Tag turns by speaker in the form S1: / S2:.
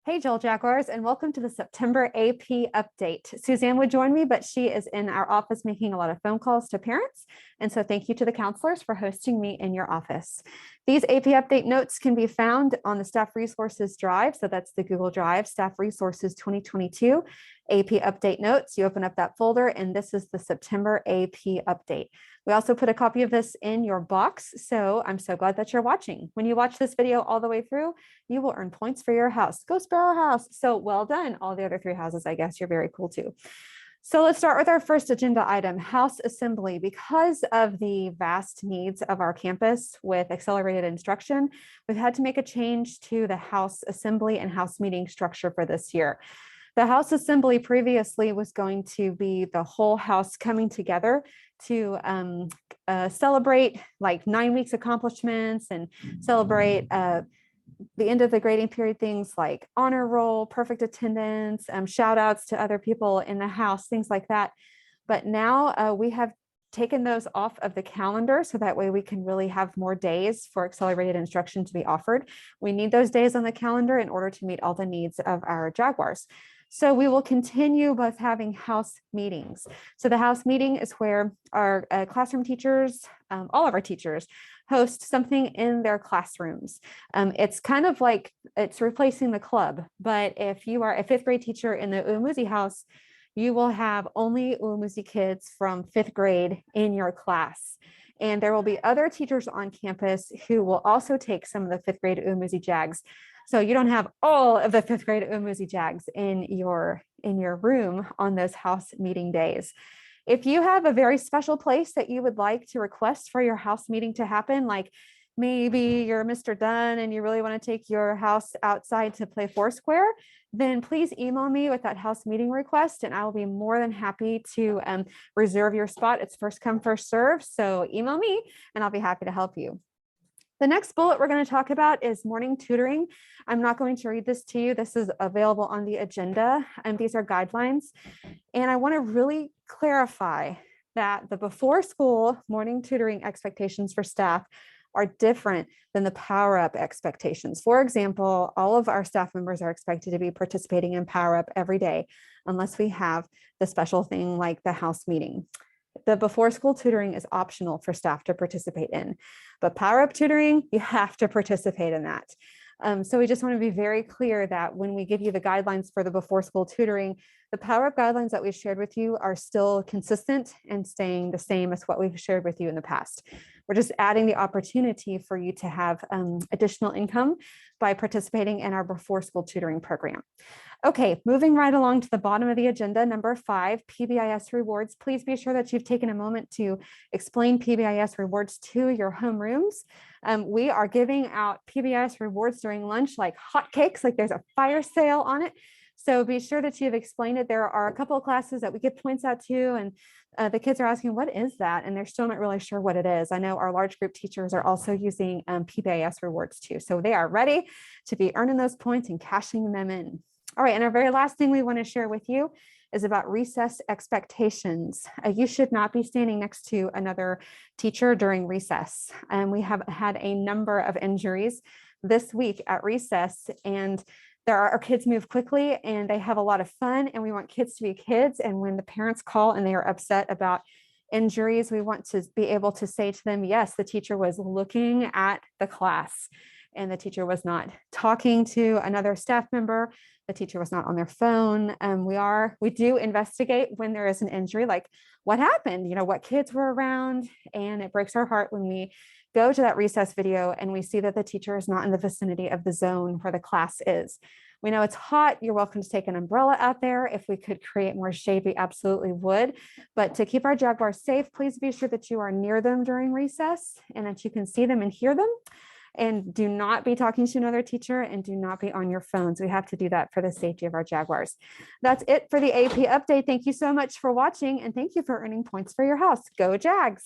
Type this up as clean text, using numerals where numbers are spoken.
S1: Hey, Jill Jaguars, and welcome to the September AP update. Suzanne would join me, but she is in our office making a lot of phone calls to parents. And so thank you to the counselors for hosting me in your office. These AP update notes can be found on the Staff Resources Drive. So that's the Google Drive, Staff Resources 2022, AP update notes. You open up that folder, and this is the September AP update. We also put a copy of this in your box. So I'm so glad that you're watching. When you watch this video all the way through, you will earn points for your house. Go Sparrow House. So well done. All the other three houses, I guess you're very cool too. So let's start with our first agenda item, house assembly. Because of the vast needs of our campus with accelerated instruction, we've had to make a change to the house assembly and house meeting structure for this year. The house assembly previously was going to be the whole house coming together to celebrate like 9 weeks accomplishments and celebrate the end of the grading period, things like honor roll, perfect attendance, shout outs to other people in the house, things like that. But now we have taken those off of the calendar so that way we can really have more days for accelerated instruction to be offered. We need those days on the calendar in order to meet all the needs of our Jaguars. So we will continue both having house meetings. So the house meeting is where our classroom teachers, all of our teachers, host something in their classrooms. It's kind of like it's replacing the club, but if you are a fifth grade teacher in the Uamuzi house, you will have only Uamuzi kids from fifth grade in your class. And there will be other teachers on campus who will also take some of the fifth grade Uamuzi Jags. So you don't have all of the fifth grade Uamuzi Jags in your room on those house meeting days. If you have a very special place that you would like to request for your house meeting to happen, like maybe you're Mr. Dunn and you really want to take your house outside to play Foursquare, then please email me with that house meeting request and I will be more than happy to reserve your spot. It's first come, first serve. So email me and I'll be happy to help you. The next bullet we're going to talk about is morning tutoring. I'm not going to read this to you. This is available on the agenda, and these are guidelines. And I want to really clarify that the before school morning tutoring expectations for staff are different than the Power Up expectations. For example, all of our staff members are expected to be participating in Power Up every day, unless we have the special thing like the house meeting. The before school tutoring is optional for staff to participate in, but Power Up tutoring, you have to participate in that. So we just want to be very clear that when we give you the guidelines for the before school tutoring, the Power Up guidelines that we've shared with you are still consistent and staying the same as what we've shared with you in the past. We're just adding the opportunity for you to have additional income by participating in our before school tutoring program. Okay, moving right along to the bottom of the agenda, number 5, PBIS rewards. Please be sure that you've taken a moment to explain PBIS rewards to your homerooms. We are giving out PBIS rewards during lunch like hotcakes, like there's a fire sale on it. So be sure that you've explained it. There are a couple of classes that we give points out to, and the kids are asking, what is that? And they're still not really sure what it is. I know our large group teachers are also using PBIS rewards too. So they are ready to be earning those points and cashing them in. All right, and our very last thing we want to share with you is about recess expectations. You should not be standing next to another teacher during recess. And we have had a number of injuries this week at recess, and our kids move quickly and they have a lot of fun, and we want kids to be kids. And when the parents call and they are upset about injuries, we want to be able to say to them, yes, the teacher was looking at the class and the teacher was not talking to another staff member. The teacher was not on their phone. We do investigate when there is an injury, like what happened, what kids were around. And it breaks our heart when we go to that recess video and we see that the teacher is not in the vicinity of the zone where the class is. We know it's hot. You're welcome to take an umbrella out there. If we could create more shade, we absolutely would. But to keep our Jaguars safe, please be sure that you are near them during recess and that you can see them and hear them. And do not be talking to another teacher and do not be on your phones. We have to do that for the safety of our Jaguars. That's it for the AP update. Thank you so much for watching and thank you for earning points for your house. Go Jags.